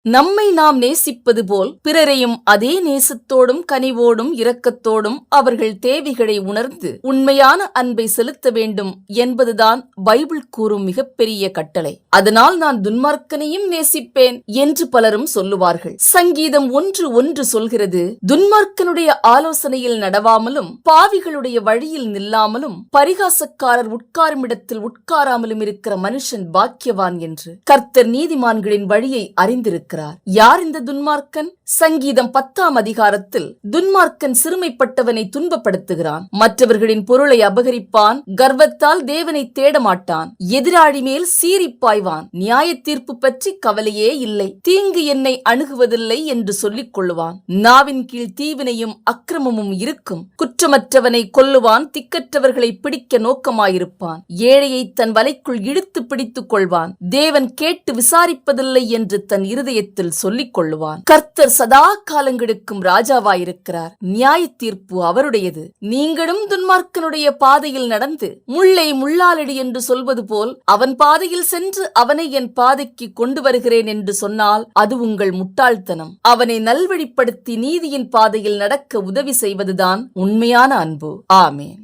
நம்மை நாம் நேசிப்பது போல் பிறரையும் அதே நேசத்தோடும் கனிவோடும் இரக்கத்தோடும் அவர்கள் தேவைகளை உணர்ந்து உண்மையான அன்பை செலுத்த வேண்டும் என்பதுதான் பைபிள் கூறும் மிகப்பெரிய கட்டளை. அதனால் நான் துன்மார்க்கனையும் நேசிப்பேன் என்று பலரும் சொல்லுவார்கள். சங்கீதம் 1:1 சொல்கிறது, துன்மார்க்கனுடைய ஆலோசனையில் நடவாமலும் பாவிகளுடைய வழியில் நில்லாமலும் பரிகாசக்காரர் உட்காரும் இடத்தில் உட்காராமலும் இருக்கிற மனுஷன் பாக்கியவான் என்று. கர்த்தர் நீதிமான்களின் வழியை அறிந்திருக்கிறார். யார் இந்த துன்மார்க்கன்? சங்கீதம் 10ஆம் அதிகாரத்தில் துன்மார்க்கன் சிறுமைப்பட்டவனை துன்பப்படுத்துகிறான், மற்றவர்களின் பொருளை அபகரிப்பான், கர்வத்தால் தேவனை தேடமாட்டான், எதிராளி மேல் சீறிப்பாய்வான், நியாய தீர்ப்பு பற்றி கவலையே இல்லை, தீங்கு என்னை அணுகுவதில்லை என்று சொல்லிக் கொள்ளுவான், நாவின் கீழ் தீவினையும் அக்கிரமமும் இருக்கும், குற்றமற்றவனை கொல்லுவான், திக்கற்றவர்களை பிடிக்க நோக்கமாயிருப்பான், ஏழையை தன் வலைக்குள் இழுத்து பிடித்துக் கொள்வான், தேவன் கேட்டு விசாரிப்பதில்லை என்று தன் இருதயத்தில் சொல்லிக் கொள்ளுவான். கர்த்தர் சதா காலங்களுக்கும் ராஜாவாயிருக்கிறார். நியாய தீர்ப்பு அவருடையது. நீங்களும் துன்மார்க்கனுடைய பாதையில் நடந்து முள்ளை முள்ளாலடி என்று சொல்வது போல் அவன் பாதையில் சென்று அவனை என் பாதைக்கு கொண்டு வருகிறேன் என்று சொன்னால் அது உங்கள் முட்டாள்தனம். அவனை நல்வழிப்படுத்தி நீதியின் பாதையில் நடக்க உதவி செய்வதுதான் உண்மையான அன்பு. ஆமேன்.